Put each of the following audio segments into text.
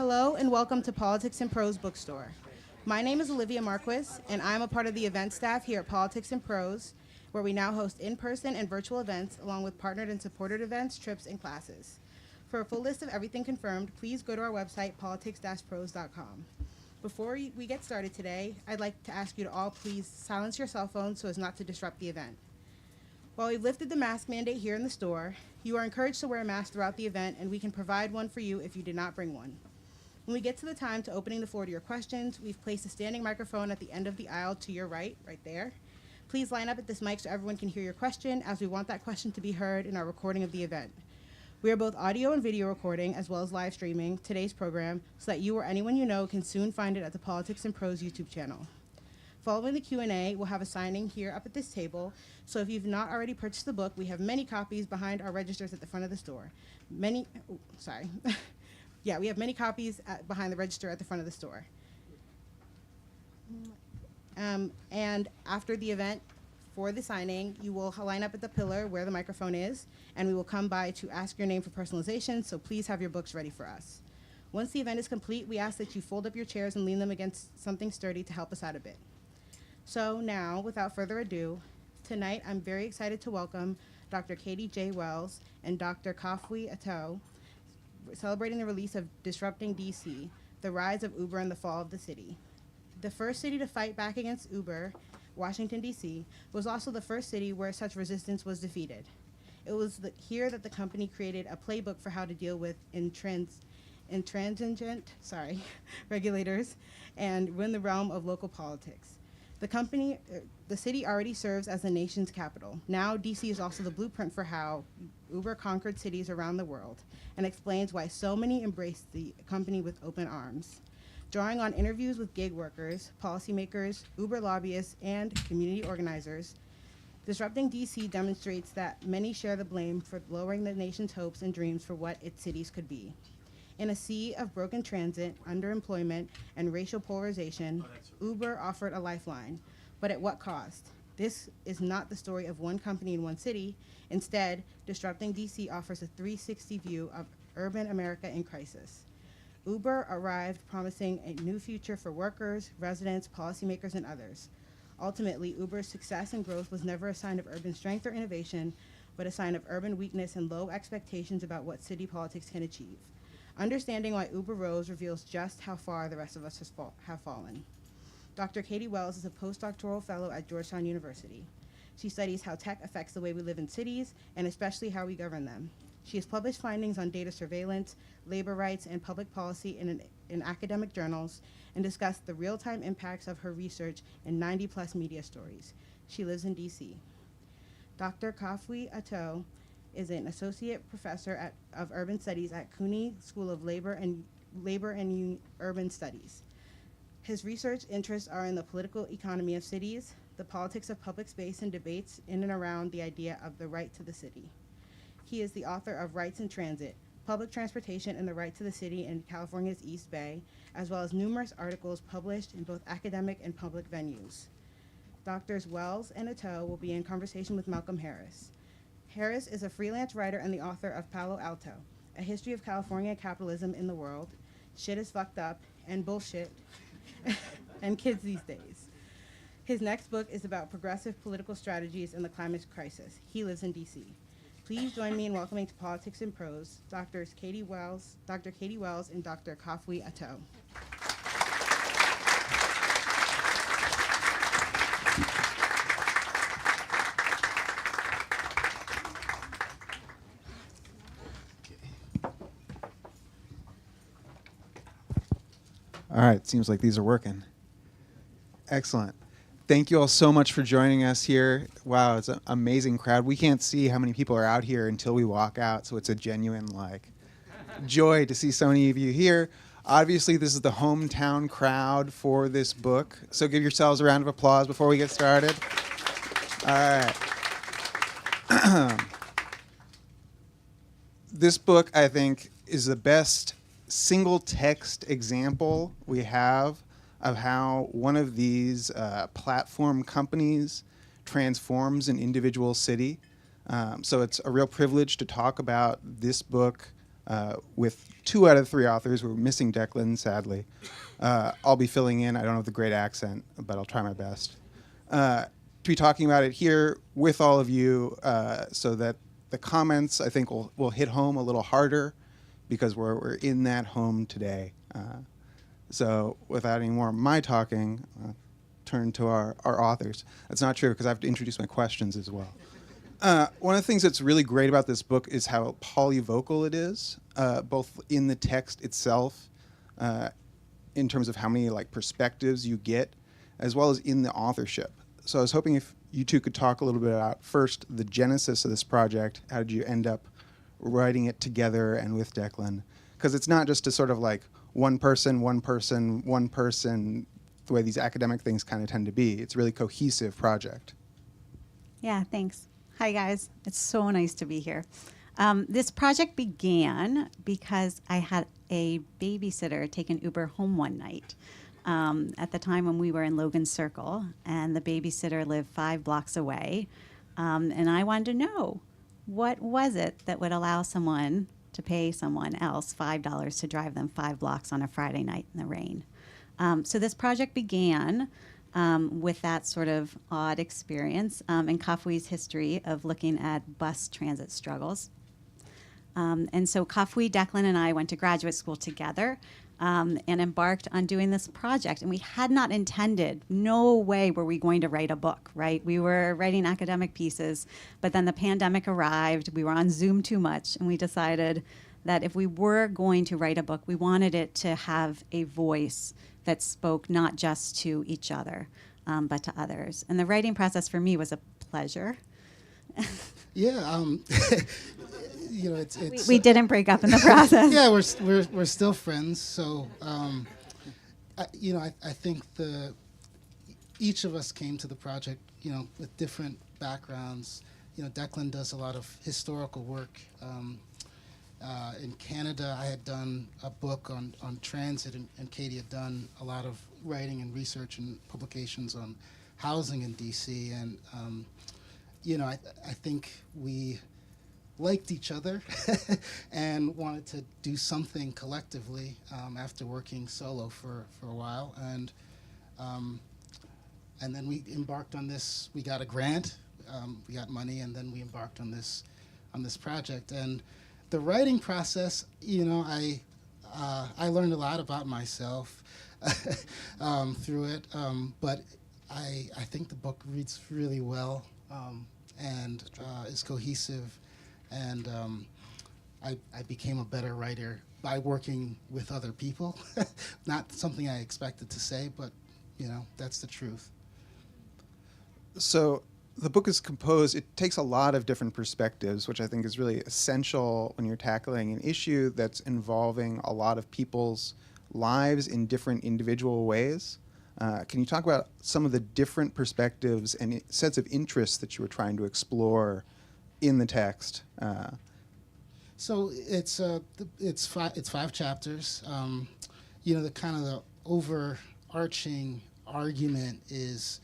Hello and welcome to Politics and Prose Bookstore. My name is Olivia Marquis, and I'm a part of the event staff here at Politics and Prose, where we now host in-person and virtual events, along with partnered and supported events, trips, and classes. For a full list of everything confirmed, please go to our website, politics-prose.com. Before we get started today, I'd like to ask you to all please silence your cell phones so as not to disrupt the event. While we've lifted the mask mandate here in the store, you are encouraged to wear a mask throughout the event, and we can provide one for you if you did not bring one. When we get to the time to opening the floor to your questions, we've placed a standing microphone at the end of the aisle to your right there. Please line up at this mic so everyone can hear your question, as we want that question to be heard in our recording of the event. We are both audio and video recording, as well as live streaming today's program, so that you or anyone you know can soon find it at the Politics and Prose YouTube channel. Following the Q&A, we'll have a signing here up at this table, so if you've not already purchased the book, we have many copies behind our registers at the front of the store. We have many copies behind the register at the front of the store. And after the event, for the signing, you will line up at the pillar where the microphone is, and we will come by to ask your name for personalization, so please have your books ready for us. Once the event is complete, we ask that you fold up your chairs and lean them against something sturdy to help us out a bit. So now, without further ado, tonight I'm very excited to welcome Dr. Katie J. Wells and Dr. Kafui Attoh, celebrating the release of Disrupting DC, The Rise of Uber and the Fall of the City. The first city to fight back against Uber, Washington, D.C., was also the first city where such resistance was defeated. It was here that the company created a playbook for how to deal with intransigent regulators and win the realm of local politics. The city already serves as the nation's capital. Now, D.C. is also the blueprint for how Uber conquered cities around the world and explains why so many embrace the company with open arms. Drawing on interviews with gig workers, policymakers, Uber lobbyists, and community organizers, Disrupting D.C. demonstrates that many share the blame for lowering the nation's hopes and dreams for what its cities could be. In a sea of broken transit, underemployment, and racial polarization, Uber offered a lifeline, but at what cost? This is not the story of one company in one city. Instead, Disrupting DC offers a 360 view of urban America in crisis. Uber arrived promising a new future for workers, residents, policymakers, and others. Ultimately, Uber's success and growth was never a sign of urban strength or innovation, but a sign of urban weakness and low expectations about what city politics can achieve. Understanding why Uber rose reveals just how far the rest of us have fallen. Dr. Katie Wells is a postdoctoral fellow at Georgetown University. She studies how tech affects the way we live in cities, and especially how we govern them. She has published findings on data surveillance, labor rights, and public policy in academic journals, and discussed the real-time impacts of her research in 90-plus media stories. She lives in D.C. Dr. Kafui Attoh is an associate professor of urban studies at CUNY School of Labor and Urban Studies. His research interests are in the political economy of cities, the politics of public space, and debates in and around the idea of the right to the city. He is the author of Rights in Transit, Public Transportation and the Right to the City in California's East Bay, as well as numerous articles published in both academic and public venues. Drs. Wells and Attoh will be in conversation with Malcolm Harris. Harris is a freelance writer and the author of Palo Alto, A History of California Capitalism in the World, Shit is Fucked Up, and Bullshit, and Kids These Days. His next book is about progressive political strategies in the climate crisis. He lives in D.C. Please join me in welcoming to Politics and Prose, Dr. Katie Wells, and Dr. Kafui Attoh. All right, seems like these are working. Excellent. Thank you all so much for joining us here. Wow, it's an amazing crowd. We can't see how many people are out here until we walk out, so it's a genuine joy to see so many of you here. Obviously, this is the hometown crowd for this book, so give yourselves a round of applause before we get started. All right. This book, I think, is the best single text example we have of how one of these platform companies transforms an individual city. So it's a real privilege to talk about this book with 2 out of 3 authors. We're missing Declan, sadly. I'll be filling in. I don't have the great accent, but I'll try my best. To be talking about it here with all of you so that the comments, I think, will hit home a little harder because we're in that home today. So without any more of my talking, turn to our authors. That's not true because I have to introduce my questions as well. One of the things that's really great about this book is how polyvocal it is, both in the text itself, in terms of how many perspectives you get, as well as in the authorship. So I was hoping if you two could talk a little bit about first the genesis of this project. How did you end up writing it together and with Declan? Because it's not just a sort of one person, the way these academic things kind of tend to be. It's a really cohesive project. Yeah, thanks. Hi, guys. It's so nice to be here. This project began because I had a babysitter take an Uber home one night at the time when we were in Logan Circle, and the babysitter lived 5 blocks away. And I wanted to know, what was it that would allow someone to pay someone else $5 to drive them 5 blocks on a Friday night in the rain? So this project began with that sort of odd experience in Kafui's history of looking at bus transit struggles. And so Kafui, Declan, and I went to graduate school together and embarked on doing this project. And we had not intended, no way were we going to write a book, right? We were writing academic pieces, but then the pandemic arrived. We were on Zoom too much, and we decided that if we were going to write a book, we wanted it to have a voice that spoke not just to each other, but to others. And the writing process for me was a pleasure. Yeah, it's we didn't break up in the process. yeah, we're still friends. So, I think each of us came to the project, with different backgrounds. Declan does a lot of historical work. In Canada, I had done a book on transit, and Katie had done a lot of writing and research and publications on housing in DC. And I think we liked each other and wanted to do something collectively after working solo for a while. And then we embarked on this. We got a grant, we got money, and then we embarked on this project. And the writing process, I learned a lot about myself through it, but I think the book reads really well and is cohesive, and I became a better writer by working with other people. Not something I expected to say, but that's the truth. So the book is composed, it takes a lot of different perspectives, which I think is really essential when you're tackling an issue that's involving a lot of people's lives in different individual ways. Can you talk about some of the different perspectives and sets of interests that you were trying to explore in the text? So it's 5 chapters. The kind of the overarching argument is,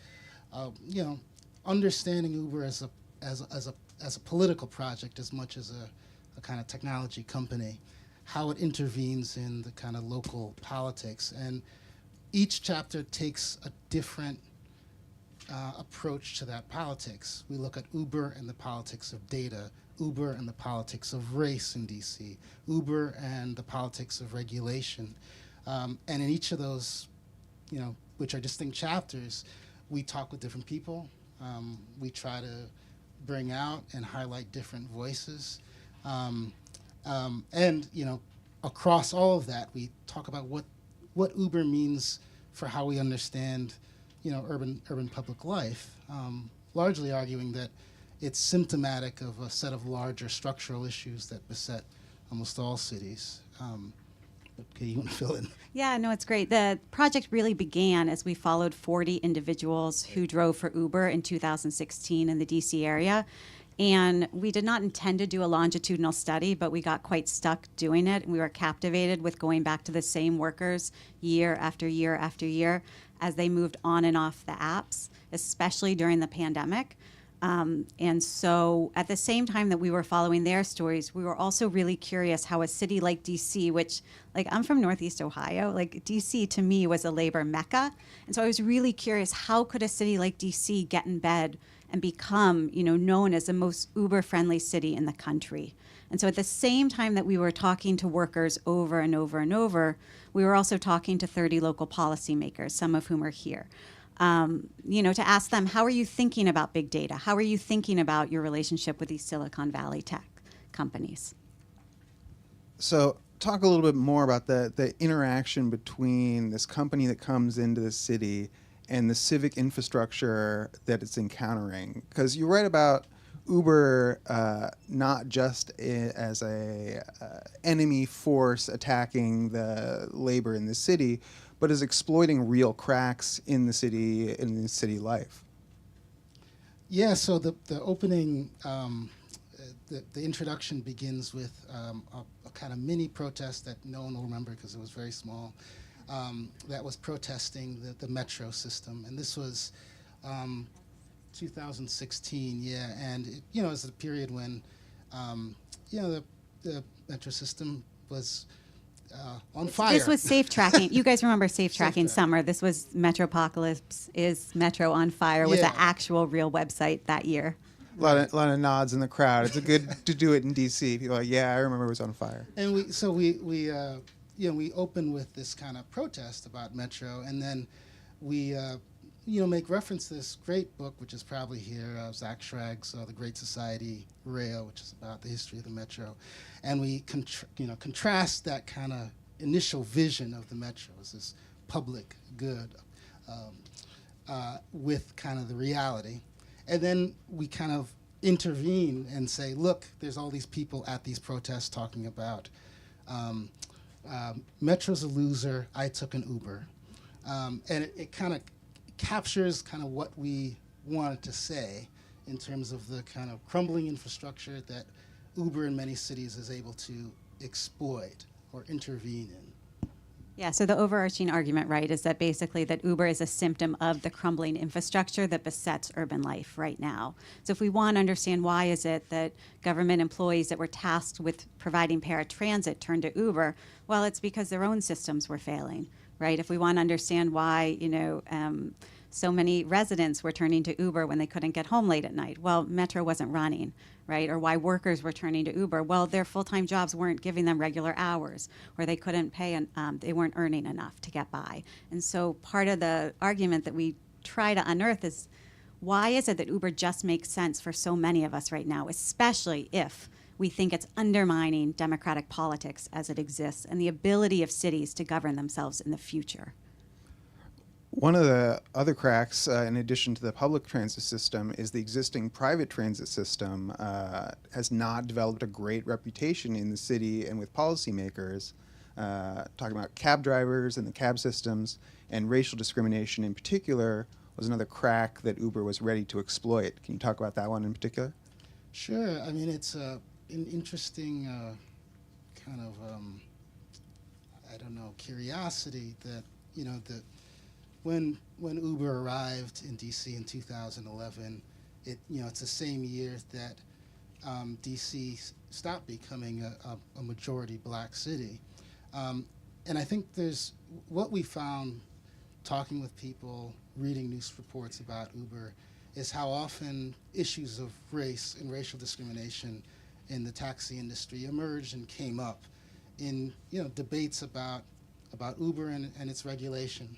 understanding Uber as a political project as much as a kind of technology company, how it intervenes in the kind of local politics. And each chapter takes a different approach to that politics. We look at Uber and the politics of data, Uber and the politics of race in DC, Uber and the politics of regulation. And in each of those, which are distinct chapters, we talk with different people. We try to bring out and highlight different voices. And, across all of that, we talk about what Uber means for how we understand, urban public life, largely arguing that it's symptomatic of a set of larger structural issues that beset almost all cities. Okay, you want to fill in? Yeah, no, it's great. The project really began as we followed 40 individuals who drove for Uber in 2016 in the DC area. And we did not intend to do a longitudinal study, but we got quite stuck doing it. And we were captivated with going back to the same workers year after year after year as they moved on and off the apps, especially during the pandemic. And so at the same time that we were following their stories, we were also really curious how a city like DC, which, like, I'm from Northeast Ohio, like DC to me was a labor mecca. And so I was really curious, how could a city like DC get in bed and become, known as the most Uber-friendly city in the country? And so at the same time that we were talking to workers over and over and over, we were also talking to 30 local policymakers, some of whom are here. To ask them, how are you thinking about big data? How are you thinking about your relationship with these Silicon Valley tech companies? So talk a little bit more about the interaction between this company that comes into the city and the civic infrastructure that it's encountering. Because you write about Uber not just as a enemy force attacking the labor in the city, but as exploiting real cracks in the city life. Yeah, so the opening, the introduction begins with a kind of mini protest that no one will remember because it was very small, that was protesting the metro system. And this was 2016, yeah, and it was a period when, the metro system was on fire. This was safe tracking. You guys remember safe tracking Track. summer. This was Metropocalypse is Metro on Fire was Yeah. the actual real website that year. A lot of nods in the crowd. It's good to do it in DC. People are like, yeah, I remember it was on fire. And we open with this kind of protest about Metro, and then we make reference to this great book, which is probably here, Zach Schrag's The Great Society Rail, which is about the history of the Metro. And we contrast that kind of initial vision of the Metro as this public good with kind of the reality. And then we kind of intervene and say, look, there's all these people at these protests talking about Metro's a loser, I took an Uber. And it kind of captures kind of what we wanted to say in terms of the kind of crumbling infrastructure that Uber in many cities is able to exploit or intervene in. Yeah, so the overarching argument, right, is that basically that Uber is a symptom of the crumbling infrastructure that besets urban life right now. So if we want to understand why is it that government employees that were tasked with providing paratransit turned to Uber, well, it's because their own systems were failing, right? If we want to understand why, so many residents were turning to Uber when they couldn't get home late at night, well, Metro wasn't running, right? Or why workers were turning to Uber, well, their full-time jobs weren't giving them regular hours, or they couldn't pay, and they weren't earning enough to get by. And so part of the argument that we try to unearth is, why is it that Uber just makes sense for so many of us right now, especially if we think it's undermining democratic politics as it exists and the ability of cities to govern themselves in the future? One of the other cracks, in addition to the public transit system, is the existing private transit system has not developed a great reputation in the city and with policymakers, talking about cab drivers and the cab systems, and racial discrimination in particular was another crack that Uber was ready to exploit. Can you talk about that one in particular? Sure. I mean, it's an interesting kind of, curiosity that, when Uber arrived in DC in 2011, it's the same year that DC stopped becoming a majority black city. And I think what we found talking with people, reading news reports about Uber, is how often issues of race and racial discrimination in the taxi industry emerged and came up in debates about Uber and its regulation.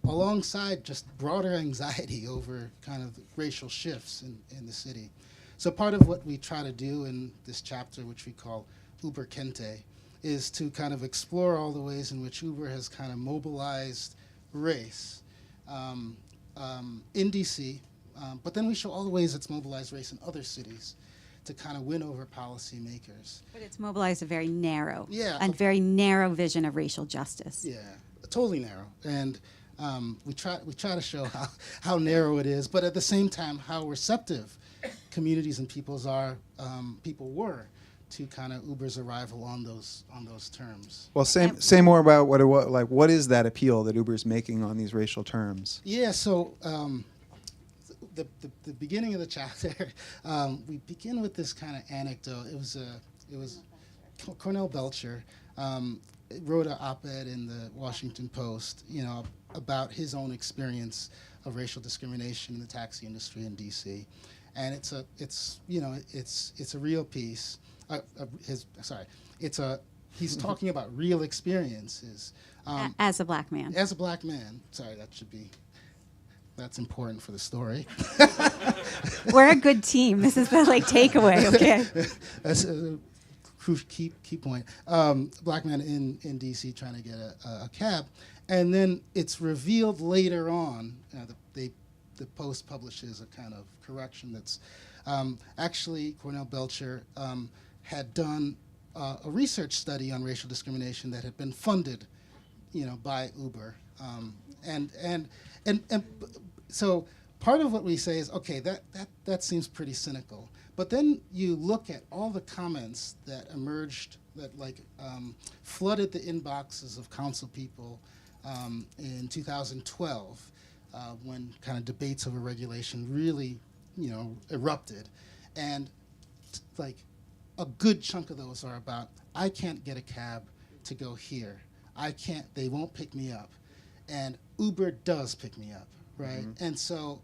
Alongside just broader anxiety over kind of racial shifts in the city. So part of what we try to do in this chapter, which we call Uber Kente, is to kind of explore all the ways in which Uber has kind of mobilized race in DC, but then we show all the ways it's mobilized race in other cities to kind of win over policymakers. But it's mobilized a very narrow, Yeah. a very narrow vision of racial justice. Yeah, totally narrow. And we try to show how narrow it is, but at the same time, how receptive communities and people were to kind of Uber's arrival on those terms. Well, say more about what is that appeal that Uber's making on these racial terms? Yeah, so the beginning of the chapter, we begin with this kind of anecdote. It was Cornell Belcher wrote an op-ed in the Washington Post, about his own experience of racial discrimination in the taxi industry in D.C. And it's a real piece. He's talking about real experiences. As a black man. As a black man. Sorry, that's important for the story. We're a good team. This is the takeaway, okay? That's a key point. Black man in D.C. trying to get a cab. And then it's revealed later on, the Post publishes a kind of correction that's actually Cornell Belcher had done a research study on racial discrimination that had been funded, by Uber, and so part of what we say is, okay, that seems pretty cynical. But then you look at all the comments that emerged that flooded the inboxes of council people in 2012 when kind of debates over regulation really, erupted, and a good chunk of those are about, I can't get a cab to go here. They won't pick me up. And Uber does pick me up, right? Mm-hmm. And so,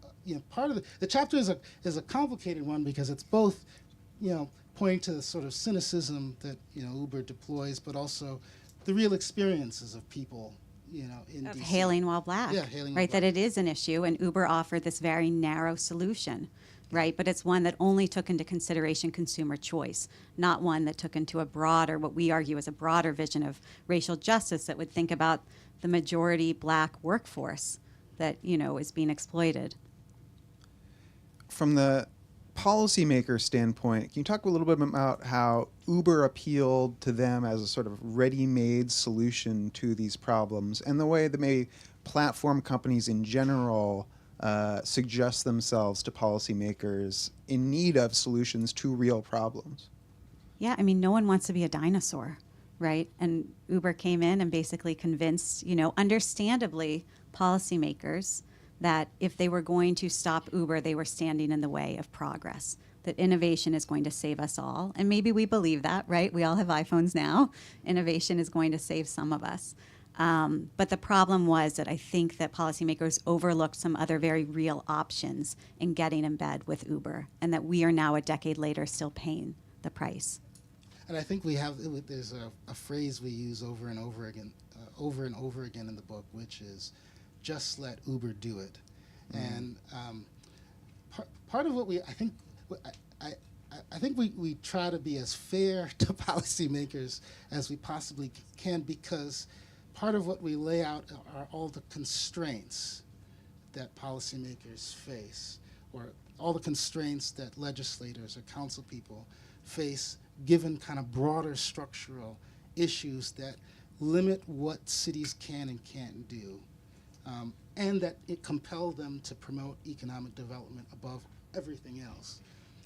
part of the chapter is a complicated one because it's both, pointing to the sort of cynicism that, Uber deploys, but also the real experiences of people, in of DC. Hailing while black. Yeah, hailing right, while that it is an issue, and Uber offered this very narrow solution, right? But it's one that only took into consideration consumer choice, not one that took into what we argue is a broader vision of racial justice that would think about the majority black workforce that, is being exploited. From the policymaker standpoint, can you talk a little bit about how Uber appealed to them as a sort of ready-made solution to these problems, and the way that maybe platform companies in general suggest themselves to policymakers in need of solutions to real problems? Yeah, no one wants to be a dinosaur, right? And Uber came in and basically convinced, understandably, policymakers that if they were going to stop Uber, they were standing in the way of progress, that innovation is going to save us all. And maybe we believe that, right? We all have iPhones now. Innovation is going to save some of us. But the problem was that I think that policymakers overlooked some other very real options in getting in bed with Uber, and that we are now a decade later still paying the price. And I think there's a phrase we use over and over again in the book, which is, just let Uber do it. Mm-hmm. And part of what I think we try to be as fair to policymakers as we possibly can, because part of what we lay out are all the constraints that policymakers face, or all the constraints that legislators or council people face, given kind of broader structural issues that limit what cities can and can't do, and that it compelled them to promote economic development above everything else.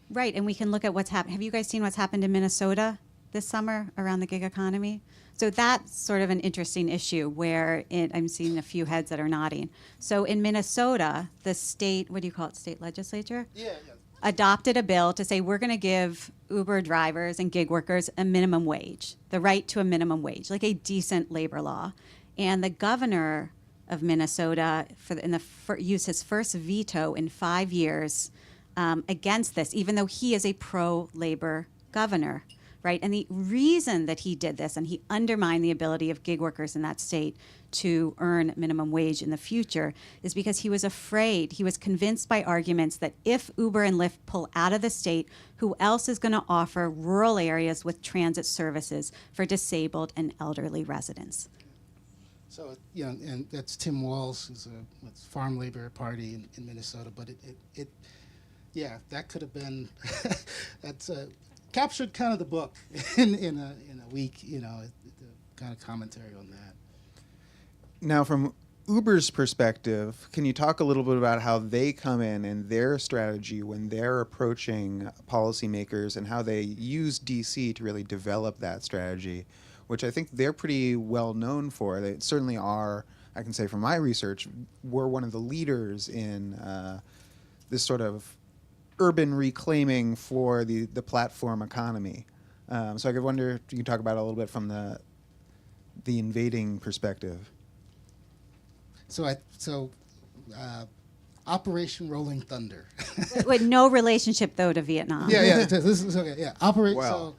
Right, and we can look at what's happened. Have you guys seen what's happened in Minnesota this summer around the gig economy? So that's sort of an interesting issue where I'm seeing a few heads that are nodding. So in Minnesota, the state legislature? Yeah. Adopted a bill to say we're going to give Uber drivers and gig workers a minimum wage, the right to a minimum wage, like a decent labor law. And the governor of Minnesota used his first veto in 5 years against this, even though he is a pro-labor governor, right? And the reason that he did this, and he undermined the ability of gig workers in that state to earn minimum wage in the future, is because he was afraid, he was convinced by arguments that if Uber and Lyft pull out of the state, who else is going to offer rural areas with transit services for disabled and elderly residents? So, and that's Tim Walz, who's a Farm Labor Party in Minnesota, but that could have been, that's captured kind of the book in a week, the kind of commentary on that. Now, from Uber's perspective, can you talk a little bit about how they come in and their strategy when they're approaching policymakers, and how they use DC to really develop that strategy, which I think they're pretty well known for. They certainly are, I can say from my research, we're one of the leaders in this sort of urban reclaiming for the platform economy. So I could wonder if you could talk about it a little bit from the invading perspective. So Operation Rolling Thunder. With no relationship, though, to Vietnam. Yeah. This is okay. Yeah, Wow.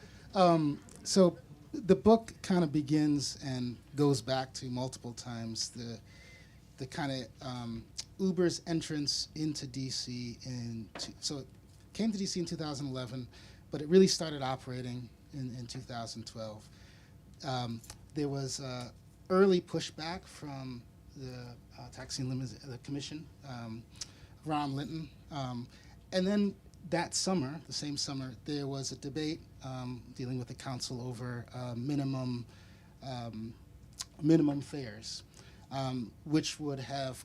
So the book kind of begins and goes back to multiple times the kind of Uber's entrance into DC so it came to DC in 2011, but it really started operating in 2012. There was early pushback from the Taxi and Limousine Commission, Ron Linton, and then that summer, the same summer, there was a debate dealing with the council over minimum fares, which would have,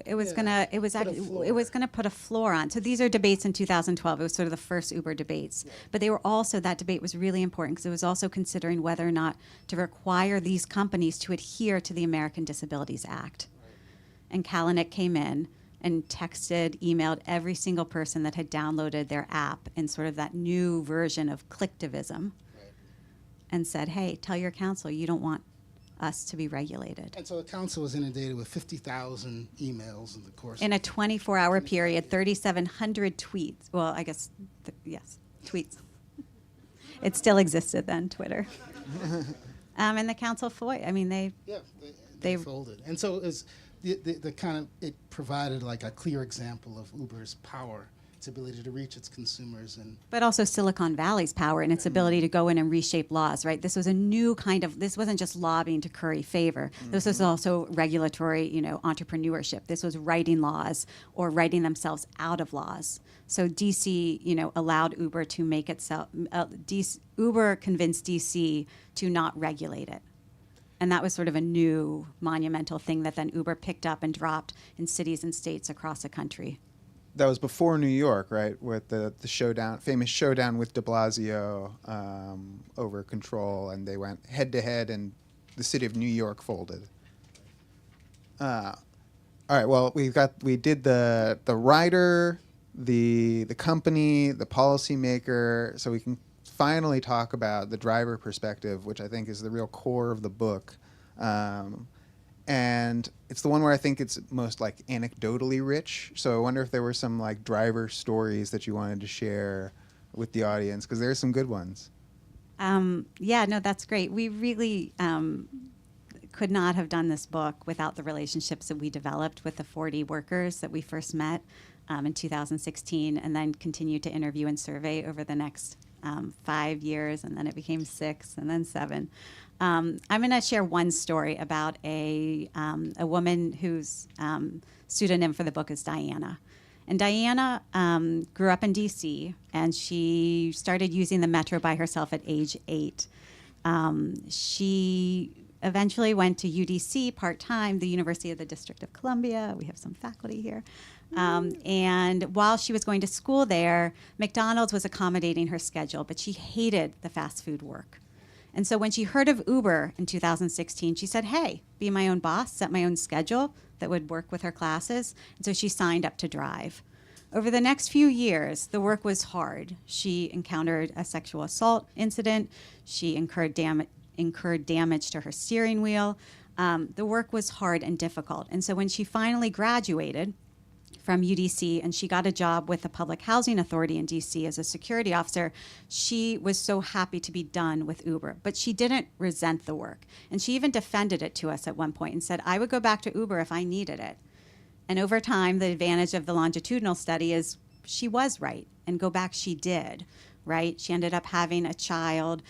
It was gonna put a floor on. So these are debates in 2012. It was sort of the first Uber debates, but they were also, that debate was really important because it was also considering whether or not to require these companies to adhere to the American Disabilities Act. And Kalanick came in and texted, emailed every single person that had downloaded their app in sort of that new version of clicktivism, and said, "Hey, tell your council you don't want us to be regulated." And so the council was inundated with 50,000 emails in the course In a 24-hour period, 3,700 tweets. Well, I guess, yes, tweets. It still existed then, Twitter. And the council they folded. And so it was the kind of, it provided like a clear example of Uber's power, its ability to reach its consumers. But also Silicon Valley's power and its ability to go in and reshape laws, right? This was a new kind of, this wasn't just lobbying to curry favor. This was also regulatory, entrepreneurship. This was writing laws or writing themselves out of laws. So DC, allowed Uber to make itself, Uber convinced DC to not regulate it. And that was sort of a new monumental thing that then Uber picked up and dropped in cities and states across the country. That was before New York, right? With the famous showdown with de Blasio over control, and they went head to head, and the city of New York folded. All right. Well, we did the writer, the company, the policymaker, so we can finally talk about the driver perspective, which I think is the real core of the book. And it's the one where I think it's most like anecdotally rich. So I wonder if there were some like driver stories that you wanted to share with the audience, because there's some good ones. That's great. We really could not have done this book without the relationships that we developed with the 40 workers that we first met in 2016, and then continued to interview and survey over the next 5 years, and then it became 6, and then 7. I'm going to share one story about a woman whose pseudonym for the book is Diana. And Diana grew up in D.C., and she started using the metro by herself at age 8. She eventually went to UDC part-time, the University of the District of Columbia. We have some faculty here. And while she was going to school there, McDonald's was accommodating her schedule, but she hated the fast food work. And so when she heard of Uber in 2016, she said, "Hey, be my own boss, set my own schedule that would work with her classes." And so she signed up to drive. Over the next few years, the work was hard. She encountered a sexual assault incident. She incurred damage to her steering wheel. The work was hard and difficult. And so when she finally graduated from UDC and she got a job with the Public Housing Authority in DC as a security officer, she was so happy to be done with Uber. But she didn't resent the work. And she even defended it to us at one point and said, "I would go back to Uber if I needed it." And over time, the advantage of the longitudinal study is she was right, and go back she did, right? She ended up having a child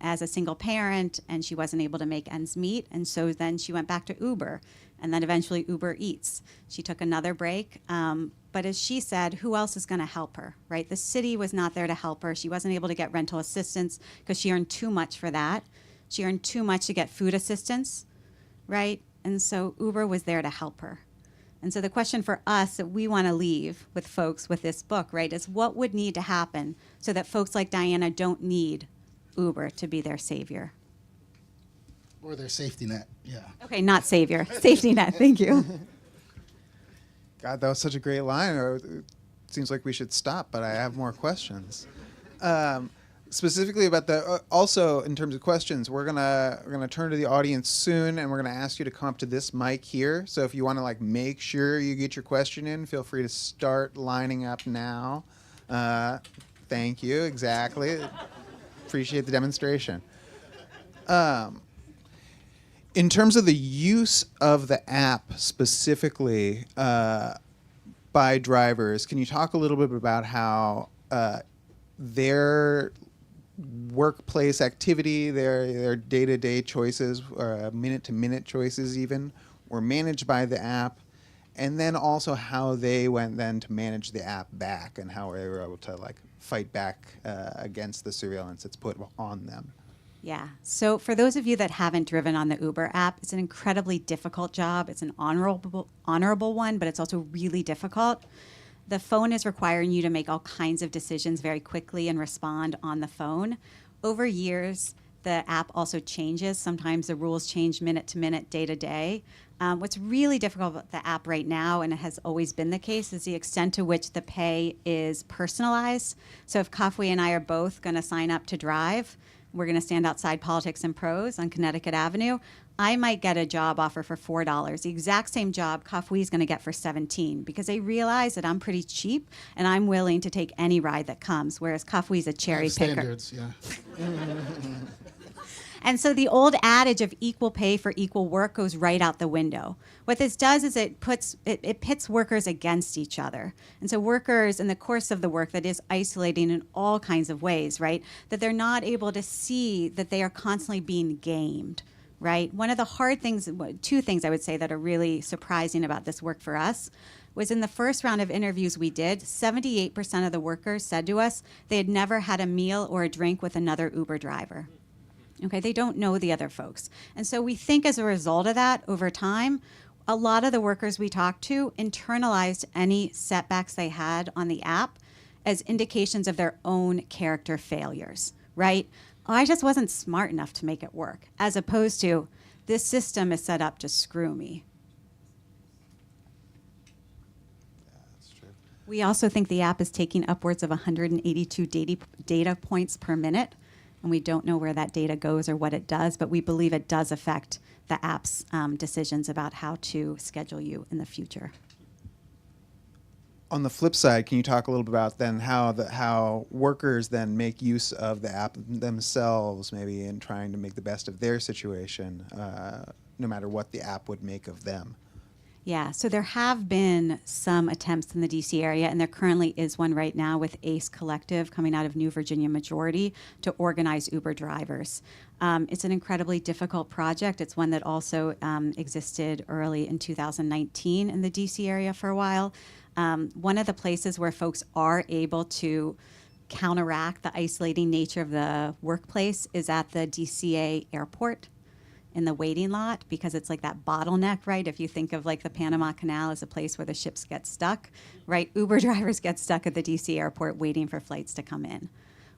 as a single parent, and she wasn't able to make ends meet. And so then she went back to Uber, and then eventually Uber Eats. She took another break. But as she said, who else is going to help her, right? The city was not there to help her. She wasn't able to get rental assistance because she earned too much for that. She earned too much to get food assistance, right? And so Uber was there to help her. And so the question for us that we want to leave with folks with this book, right, is what would need to happen so that folks like Diana don't need Uber to be their savior? Or their safety net, yeah. Okay, not savior. Safety net, thank you. God, that was such a great line. It seems like we should stop, but I have more questions. Specifically about the also in terms of questions, we're gonna turn to the audience soon, and we're gonna ask you to come up to this mic here. So if you want to like make sure you get your question in, feel free to start lining up now. Thank you. Exactly. Appreciate the demonstration. In terms of the use of the app specifically by drivers, can you talk a little bit about how their workplace activity, their day-to-day choices, or minute-to-minute choices even, were managed by the app, and then also how they went then to manage the app back and how they were able to like fight back against the surveillance that's put on them? Yeah. So for those of you that haven't driven on the Uber app, it's an incredibly difficult job. It's an honorable one, but it's also really difficult. The phone is requiring you to make all kinds of decisions very quickly and respond on the phone. Over years, the app also changes. Sometimes the rules change minute to minute, day to day. What's really difficult about the app right now, and it has always been the case, is the extent to which the pay is personalized. So if Kafui and I are both going to sign up to drive, we're going to stand outside Politics and Prose on Connecticut Avenue. I might get a job offer for $4. The exact same job Kafui is going to get for $17 because they realize that I'm pretty cheap and I'm willing to take any ride that comes, whereas Kafui is a cherry picker. Standards, yeah. And so the old adage of equal pay for equal work goes right out the window. What this does is it pits workers against each other. And so workers, in the course of the work that is isolating in all kinds of ways, right, that they're not able to see that they are constantly being gamed, right? One of the hard things, two things I would say that are really surprising about this work for us was in the first round of interviews we did, 78% of the workers said to us they had never had a meal or a drink with another Uber driver. Okay, they don't know the other folks. And so we think as a result of that, over time, a lot of the workers we talked to internalized any setbacks they had on the app as indications of their own character failures, right? Oh, I just wasn't smart enough to make it work, as opposed to, this system is set up to screw me. That's true. We also think the app is taking upwards of 182 data points per minute, and we don't know where that data goes or what it does, but we believe it does affect the app's decisions about how to schedule you in the future. On the flip side, can you talk a little bit about then how workers then make use of the app themselves, maybe in trying to make the best of their situation, no matter what the app would make of them? Yeah, so there have been some attempts in the DC area, and there currently is one right now with ACE Collective coming out of New Virginia Majority to organize Uber drivers. It's an incredibly difficult project. It's one that also existed early in 2019 in the DC area for a while. One of the places where folks are able to counteract the isolating nature of the workplace is at the DCA airport in the waiting lot, because it's like that bottleneck, right? If you think of like the Panama Canal as a place where the ships get stuck, right? Uber drivers get stuck at the DC airport waiting for flights to come in.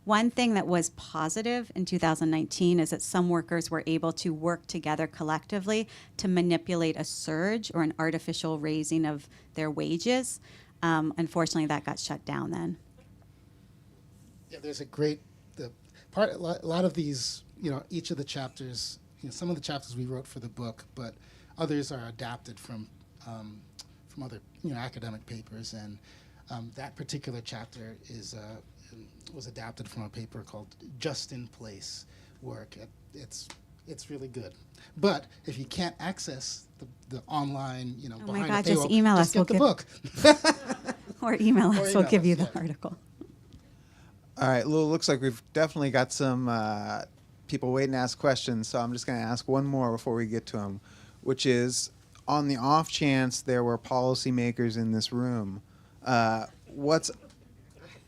One thing that was positive in 2019 is that some workers were able to work together collectively to manipulate a surge or an artificial raising of their wages. Unfortunately, that got shut down then. Yeah, there's a lot of these, each of the chapters, some of the chapters we wrote for the book, but others are adapted from other, academic papers. And that particular chapter was adapted from a paper called Just in Place Work. It's really good. But if you can't access the online, Oh behind my God, the paywall, just email us. get the book. Or email us. Or We'll email give you us, the yeah. article. All right, well, it looks like we've definitely got some people waiting to ask questions, so I'm just going to ask one more before we get to them, which is, on the off chance there were policymakers in this room, what's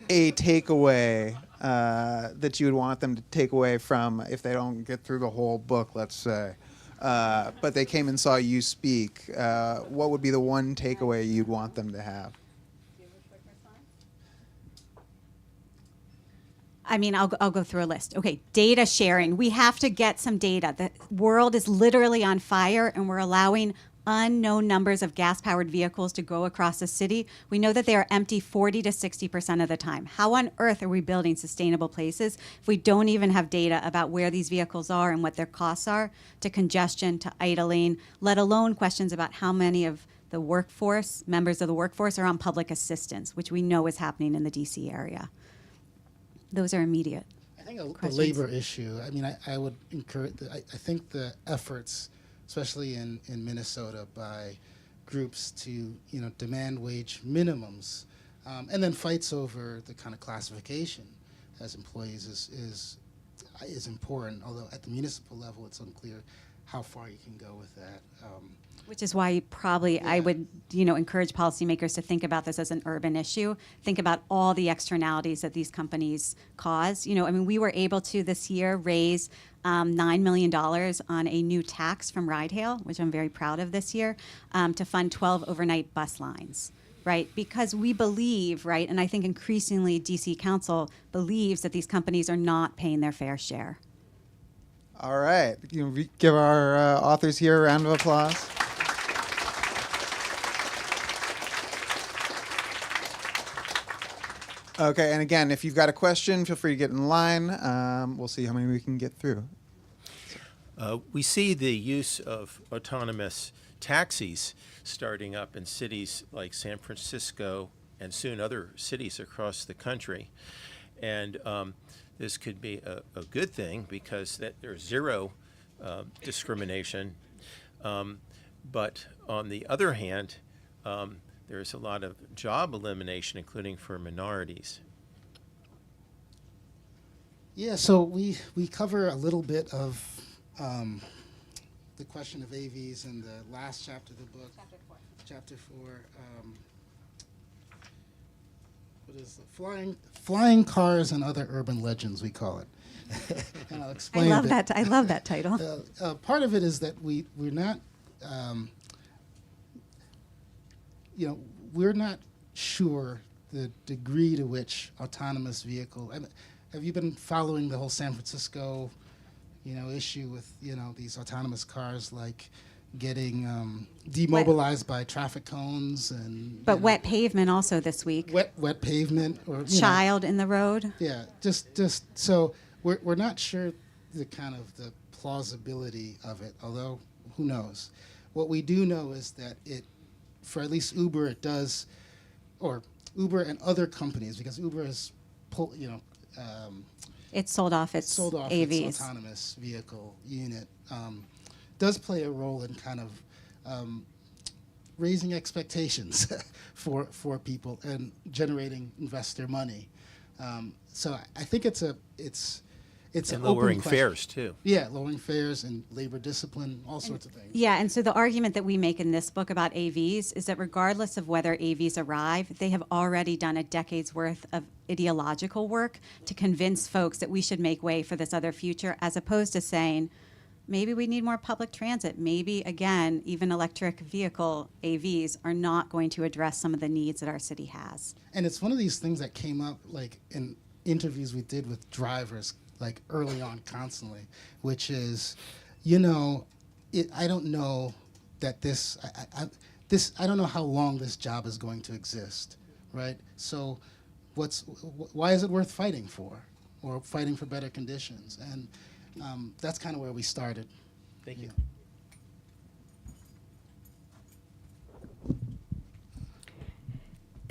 a takeaway that you would want them to take away from, if they don't get through the whole book, let's say, but they came and saw you speak, what would be the one takeaway you'd want them to have? I mean, I'll go through a list. Okay, data sharing. We have to get some data. The world is literally on fire, and we're allowing unknown numbers of gas-powered vehicles to go across the city. We know that they are empty 40 to 60% of the time. How on earth are we building sustainable places if we don't even have data about where these vehicles are and what their costs are to congestion, to idling, let alone questions about how many of the workforce, members of the workforce, are on public assistance, which we know is happening in the DC area. Those are immediate. I think the questions. labor issue, I mean, I would encourage, I think the efforts, especially in Minnesota, by groups to demand wage minimums, and then fights over the kind of classification as employees is important. Although at the municipal level, it's unclear how far you can go with that. Which is why probably I would, encourage policymakers to think about this as an urban issue. Think about all the externalities that these companies cause. We were able to this year raise $9 million on a new tax from ride hail, which I'm very proud of this year, to fund 12 overnight bus lines, right? Because we believe, right, and I think increasingly DC Council believes that these companies are not paying their fair share. All right. We give our authors here a round of applause. Okay, and again, if you've got a question, feel free to get in line. We'll see how many we can get through. We see the use of autonomous taxis starting up in cities like San Francisco and soon other cities across the country. And this could be a good thing because there's zero discrimination. But on the other hand, there's a lot of job elimination, including for minorities. Yeah, so we cover a little bit of the question of AVs in the last chapter of the book. Chapter 4. What is it? Flying cars and other urban legends, we call it. And I'll explain. I love that title. Part of it is that we're not, we're not sure the degree to which autonomous vehicle. Have you been following the whole San Francisco, issue with these autonomous cars like getting demobilized by traffic cones But wet pavement also this week. Wet pavement or child in the road. Yeah, just so we're not sure the kind of the plausibility of it. Although who knows? What we do know is that for at least Uber, it does, or Uber and other companies, because Uber has It sold off its AVs. Its autonomous vehicle unit, does play a role in kind of raising expectations for people and generating investor money. So I think it's and lowering fares too. Yeah, lowering fares and labor discipline, all sorts of things. Yeah, and so the argument that we make in this book about AVs is that regardless of whether AVs arrive, they have already done a decade's worth of ideological work to convince folks that we should make way for this other future, as opposed to saying, maybe we need more public transit. Maybe, again, even electric vehicle AVs are not going to address some of the needs that our city has. And it's one of these things that came up like in interviews we did with drivers like early on constantly, which is, I don't know that I don't know how long this job is going to exist, right? So why is it worth fighting for, or fighting for better conditions? And that's kind of where we started. Thank you.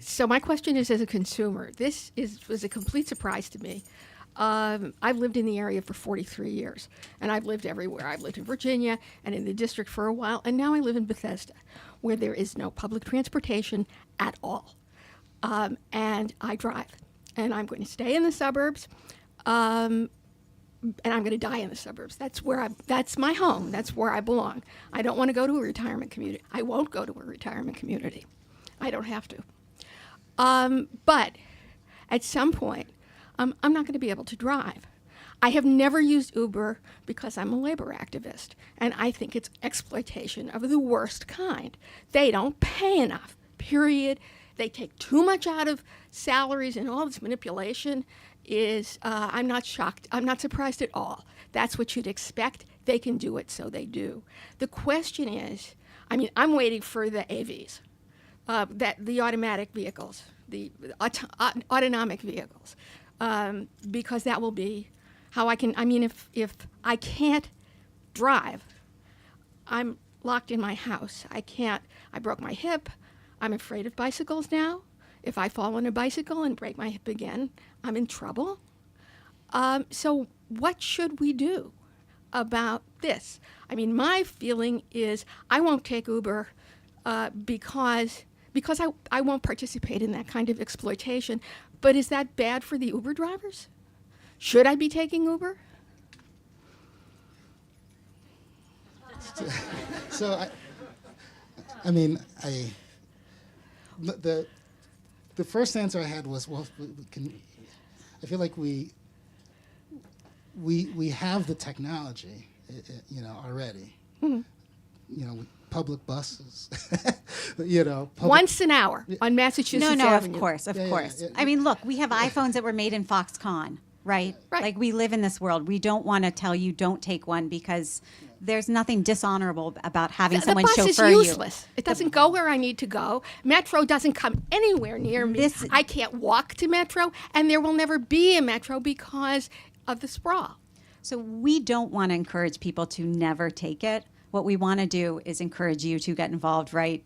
So my question is, as a consumer, this was a complete surprise to me. I've lived in the area for 43 years, and I've lived everywhere. I've lived in Virginia and in the district for a while, and now I live in Bethesda, where there is no public transportation at all. And I drive, and I'm going to stay in the suburbs, and I'm going to die in the suburbs. That's my home. That's where I belong. I don't want to go to a retirement community. I won't go to a retirement community. I don't have to. But at some point, I'm not going to be able to drive. I have never used Uber because I'm a labor activist, and I think it's exploitation of the worst kind. They don't pay enough, period. They take too much out of salaries and all this manipulation, is, I'm not shocked. I'm not surprised at all. That's what you'd expect. They can do it, so they do. The question is, I mean, I'm waiting for the AVs, the automatic vehicles, the autonomic vehicles, because that will be how I can, I mean, if I can't drive, I'm locked in my house. I broke my hip. I'm afraid of bicycles now. If I fall on a bicycle and break my hip again, I'm in trouble. So what should we do about this? I mean, my feeling is I won't take Uber because I won't participate in that kind of exploitation. But is that bad for the Uber drivers? Should I be taking Uber? So, the first answer I had was, well, I feel like we have the technology, already. Mm-hmm. Public buses, Once an hour on Massachusetts No, Avenue. of course. Yeah. I mean, look, we have iPhones that were made in Foxconn, right? Right. Like, we live in this world. We don't want to tell you don't take one because there's nothing dishonorable about having The someone bus chauffeur is you. useless. It doesn't go where I need to go. Metro doesn't come anywhere near me. I can't walk to Metro, and there will never be a Metro because of the sprawl. So we don't want to encourage people to never take it. What we want to do is encourage you to get involved, right?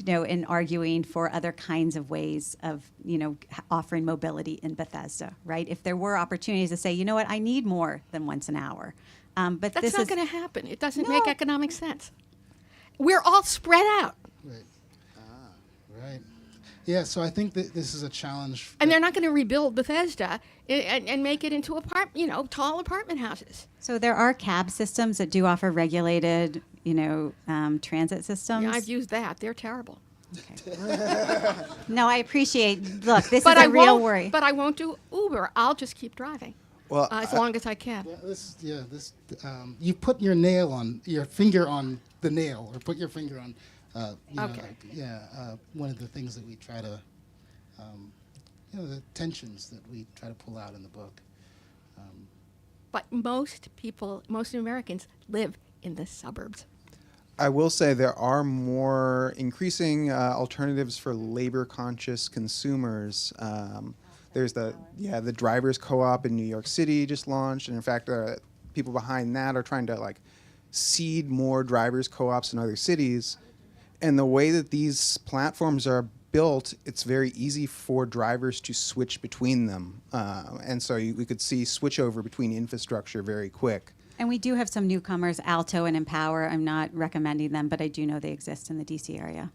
In arguing for other kinds of ways of, offering mobility in Bethesda, right? If there were opportunities to say, you know what, I need more than once an hour. But That's this not is going to happen. It doesn't No. make economic sense. We're all spread out, Right. Right. Yeah. So I think that this is a challenge. and they're not going to rebuild Bethesda and make it into tall apartment houses. So there are cab systems that do offer regulated, transit systems. Yeah, I've used that. They're terrible. No, I appreciate. Look, this But is I a real won't. worry. But I won't do Uber. I'll just keep driving Well, as long as I can. You put your finger on the nail, or put your finger on, one of the things that we try to, the tensions that we try to pull out in the book. But most Americans live in the suburbs. I will say there are more increasing alternatives for labor-conscious consumers. There's the drivers co-op in New York City just launched, and in fact, people behind that are trying to seed more drivers co-ops in other cities. And the way that these platforms are built, it's very easy for drivers to switch between them, and so we could see switchover between infrastructure very quick. And we do have some newcomers, Alto and Empower. I'm not recommending them, but I do know they exist in the DC area.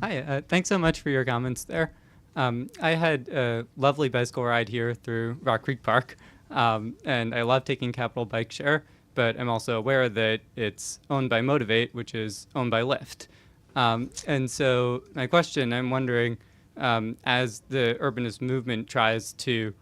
Hi, thanks so much for your comments there. I had a lovely bicycle ride here through Rock Creek Park, and I love taking Capital Bike Share, but I'm also aware that it's owned by Motivate, which is owned by Lyft. And so my question, I'm wondering, as the urbanist movement tries to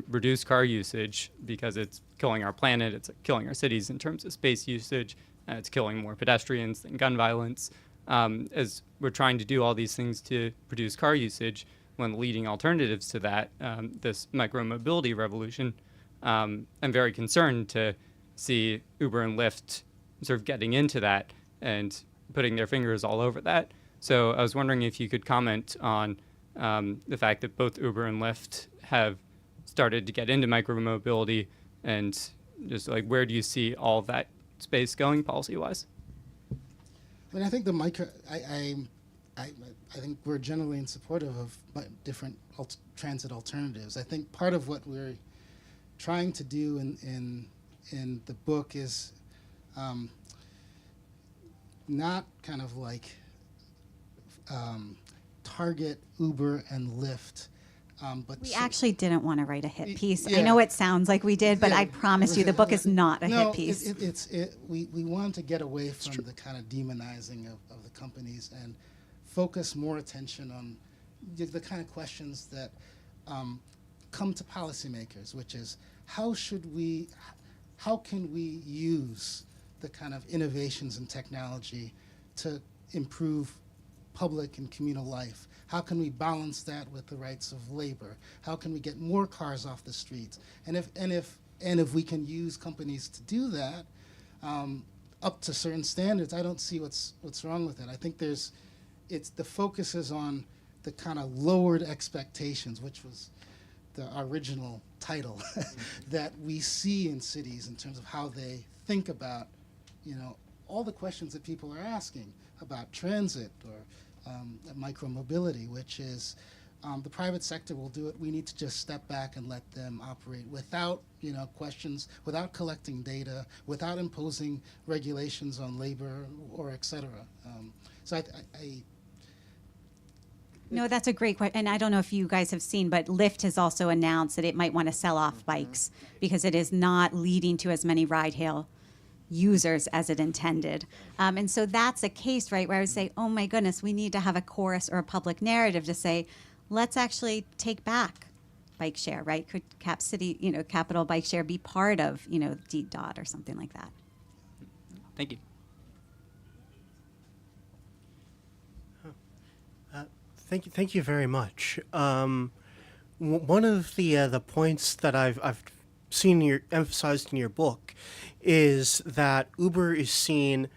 reduce car usage because it's killing our planet, it's killing our cities in terms of space usage, it's killing more pedestrians than gun violence, as we're trying to do all these things to reduce car usage, one of the leading alternatives to that, this micro-mobility revolution, I'm very concerned to see Uber and Lyft sort of getting into that and putting their fingers all over that. So I was wondering if you could comment on the fact that both Uber and Lyft have started to get into micromobility, and just where do you see all of that space going policy-wise? I mean, I think I think we're generally in support of different transit alternatives. I think part of what we're trying to do in the book is not kind of target Uber and Lyft, but We actually didn't want to write a hit piece. Yeah. I know it sounds like we did, but Yeah. I promise you the book is not a hit piece. We want to get away from the kind of demonizing of the companies and focus more attention on the kind of questions that come to policymakers, which is how can we use the kind of innovations in technology to improve public and communal life? How can we balance that with the rights of labor? How can we get more cars off the streets? And if we can use companies to do that up to certain standards, I don't see what's wrong with it. I think the focus is on the kind of lowered expectations, which was the original title that we see in cities in terms of how they think about, all the questions that people are asking about transit or micromobility, which is the private sector will do it. We need to just step back and let them operate without, questions, without collecting data, without imposing regulations on labor or et cetera. So No, that's a great question. And I don't know if you guys have seen, but Lyft has also announced that it might want to sell off bikes because it is not leading to as many ride-hail users as it intended. And so that's a case, right, where I would say, oh my goodness, we need to have a chorus or a public narrative to say, let's actually take back bike share, right? Could Cap City, Capital Bike Share be part of, DDOT or something like that? Thank you. Thank you very much. One of the points that I've seen emphasized in your book is that Uber is seen,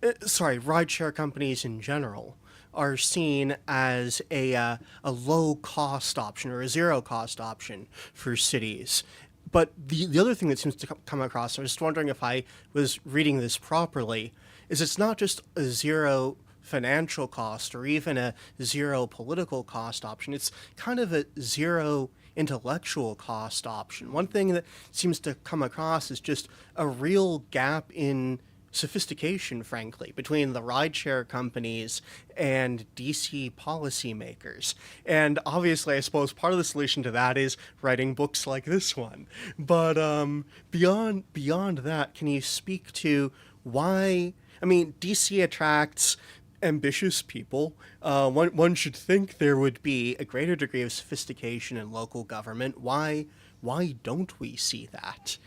rideshare companies in general are seen as a low cost option or a zero cost option for cities. But the other thing that seems to come across, I'm just wondering if I was reading this properly, is it's not just a zero financial cost or even a zero political cost option. It's kind of a zero intellectual cost option. One thing that seems to come across is just a real gap in sophistication, frankly, between the rideshare companies and DC policymakers. And obviously, I suppose part of the solution to that is writing books like this one. But beyond that, can you speak to why, DC attracts ambitious people. One should think there would be a greater degree of sophistication in local government. Why don't we see that?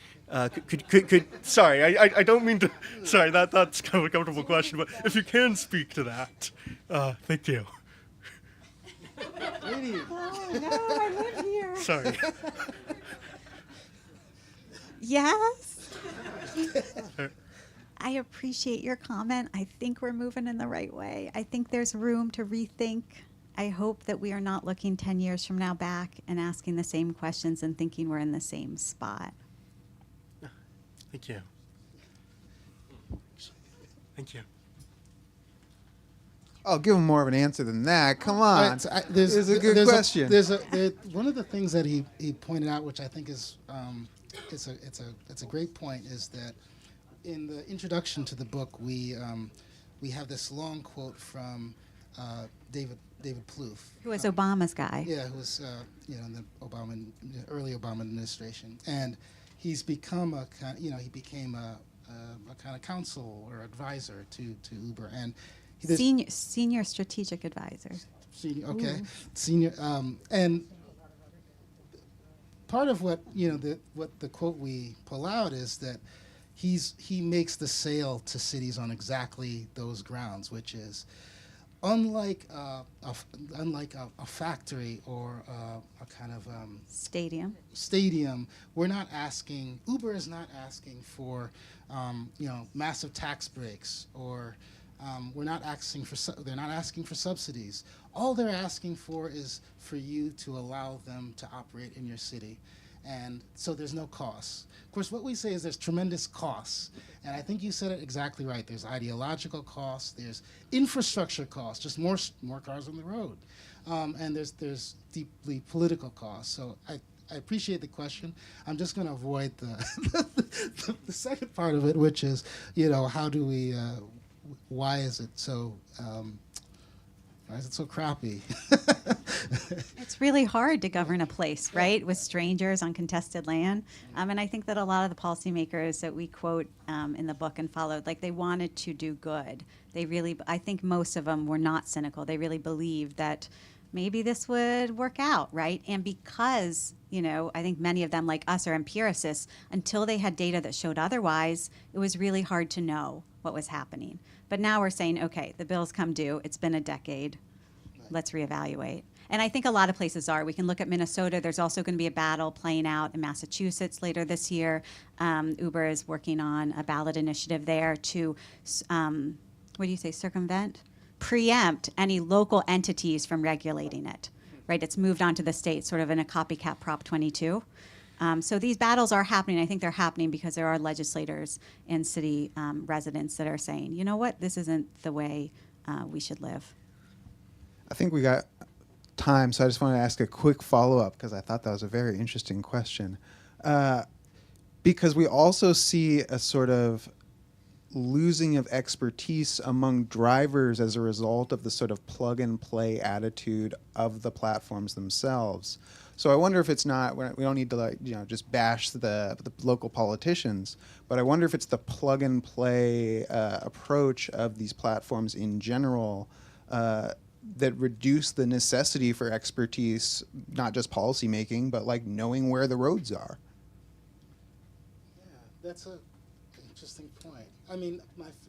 Sorry, I don't mean to. Sorry, that's kind of a comfortable question, but if you can speak to that, thank you. Oh, no, I live here. Sorry. Yes. I appreciate your comment. I think we're moving in the right way. I think there's room to rethink. I hope that we are not looking 10 years from now back and asking the same questions and thinking we're in the same spot. Thank you. Thank you. I'll give him more of an answer than that. Come on. There's a good question. One of the things that he pointed out, which I think is it's a great point, is that in the introduction to the book, we have this long quote from David Plouffe, Who was Obama's guy. Yeah, who was in the early Obama administration, and he's become a kind of counsel or advisor to Uber, and Senior strategic advisor. Senior, and part of what the quote we pull out is that he makes the sale to cities on exactly those grounds, which is unlike a factory or a kind of stadium. We're not asking. Uber is not asking for massive tax breaks or they're not asking for subsidies. All they're asking for is for you to allow them to operate in your city. And so there's no costs. Of course, what we say is there's tremendous costs. And I think you said it exactly right. There's ideological costs. There's infrastructure costs, just more cars on the road. And there's deeply political costs. So I appreciate the question. I'm just going to avoid the second part of it, which is, how do we, why is it so crappy? It's really hard to govern a place, right, with strangers on contested land. And I think that a lot of the policymakers that we quote in the book and followed, they wanted to do good. I think most of them were not cynical. They really believed that maybe this would work out, right? And because, I think many of them, like us, are empiricists, until they had data that showed otherwise, it was really hard to know what was happening. But now we're saying, okay, the bill's come due. It's been a decade. Let's reevaluate. And I think a lot of places are. We can look at Minnesota. There's also going to be a battle playing out in Massachusetts later this year. Uber is working on a ballot initiative there to, circumvent? Preempt any local entities from regulating it, right? It's moved on to the state, sort of in a copycat Prop 22. So these battles are happening. I think they're happening because there are legislators and city residents that are saying, you know what, this isn't the way we should live. I think we got time, so I just want to ask a quick follow-up because I thought that was a very interesting question. Because we also see a sort of losing of expertise among drivers as a result of the sort of plug-and-play attitude of the platforms themselves. So I wonder if it's not, we don't need to just bash the local politicians, but I wonder if it's the plug-and-play approach of these platforms in general that reduce the necessity for expertise, not just policy making, but like knowing where the roads are. Yeah, that's an interesting point. I mean,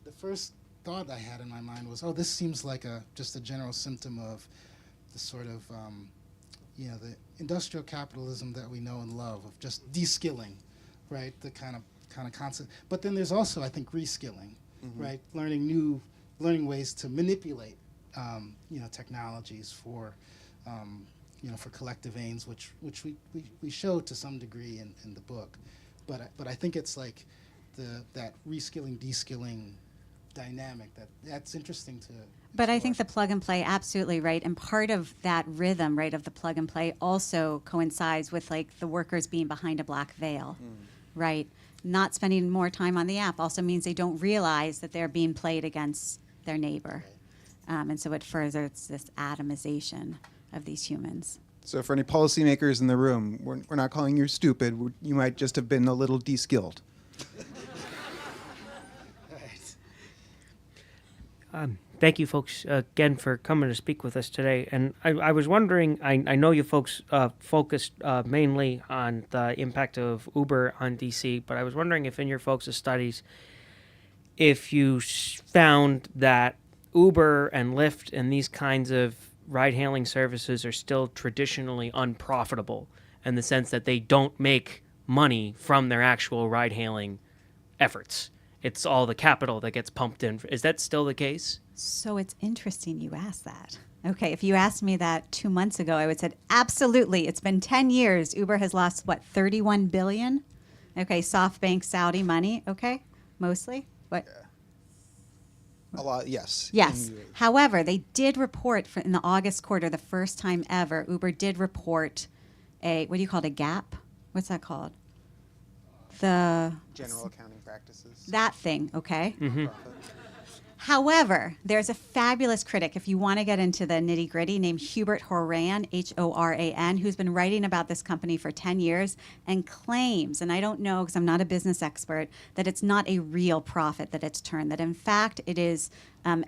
the first thought I had in my mind was, oh, this seems like just a general symptom of the sort of, the industrial capitalism that we know and love, of just de-skilling, right? The kind of concept. But then there's also, I think, reskilling, right? Learning ways to manipulate technologies for collective aims, which we show to some degree in the book, but I think it's like that reskilling, de-skilling dynamic that's interesting to. But I think the plug and play, absolutely right, and part of that rhythm, right, of the plug and play also coincides with like the workers being behind a black veil, right? Not spending more time on the app also means they don't realize that they're being played against their neighbor. And so it furthers this atomization of these humans. So for any policymakers in the room, we're not calling you stupid. You might just have been a little de-skilled. Thank you, folks, again for coming to speak with us today. And I was wondering, I know you folks focused mainly on the impact of Uber on DC, but I was wondering if in your folks' studies, if you found that Uber and Lyft and these kinds of ride-hailing services are still traditionally unprofitable in the sense that they don't make money from their actual ride-hailing efforts. It's all the capital that gets pumped in. Is that still the case? So it's interesting you asked that. Okay, if you asked me that 2 months ago, I would have said, absolutely. It's been 10 years. Uber has lost, what, $31 billion? Okay, SoftBank, Saudi money, okay, mostly. What? A lot, yes. Yes. However, they did report in the August quarter, the first time ever, Uber did report what do you call it, a gap? What's that called? The General accounting practices. that thing, okay? However, there's a fabulous critic, if you want to get into the nitty gritty, named Hubert Horan, Horan, who's been writing about this company for 10 years and claims, and I don't know because I'm not a business expert, that it's not a real profit that it's turned, that in fact it is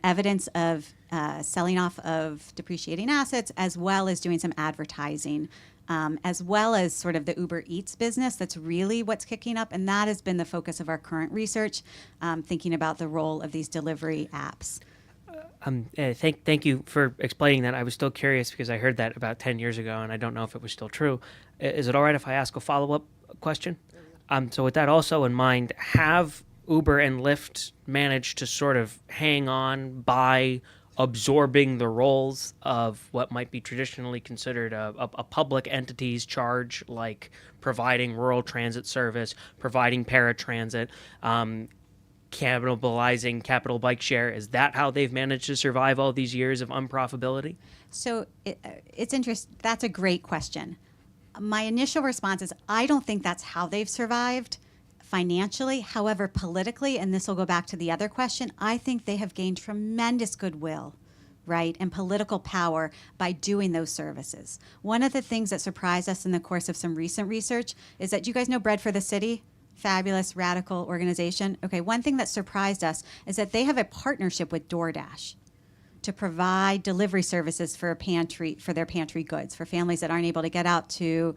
evidence of selling off of depreciating assets as well as doing some advertising. As well as sort of the Uber Eats business. That's really what's kicking up, and that has been the focus of our current research, thinking about the role of these delivery apps. Thank you for explaining that. I was still curious because I heard that about 10 years ago, and I don't know if it was still true. Is it all right if I ask a follow-up question? So with that also in mind, have Uber and Lyft managed to sort of hang on by absorbing the roles of what might be traditionally considered a public entity's charge, like providing rural transit service, providing paratransit, cannibalizing capital bike share? Is that how they've managed to survive all these years of unprofitability? So it's interesting. That's a great question. My initial response is I don't think that's how they've survived financially. However, politically, and this will go back to the other question, I think they have gained tremendous goodwill, right, and political power by doing those services. One of the things that surprised us in the course of some recent research is that, do you guys know Bread for the City? Fabulous, radical organization. Okay, one thing that surprised us is that they have a partnership with DoorDash to provide delivery services for their pantry goods, for families that aren't able to get out to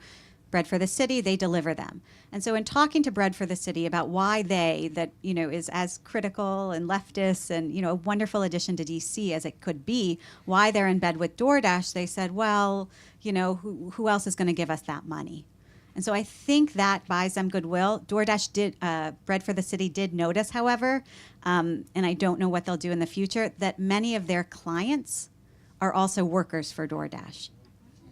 Bread for the City, they deliver them. And so in talking to Bread for the City about why they, that, you know, is as critical and leftist and, you know, a wonderful addition to DC as it could be, why they're in bed with DoorDash, they said, well, you know, who else is going to give us that money? And so I think that buys them goodwill. DoorDash did, Bread for the City did notice, however, and I don't know what they'll do in the future, that many of their clients are also workers for DoorDash,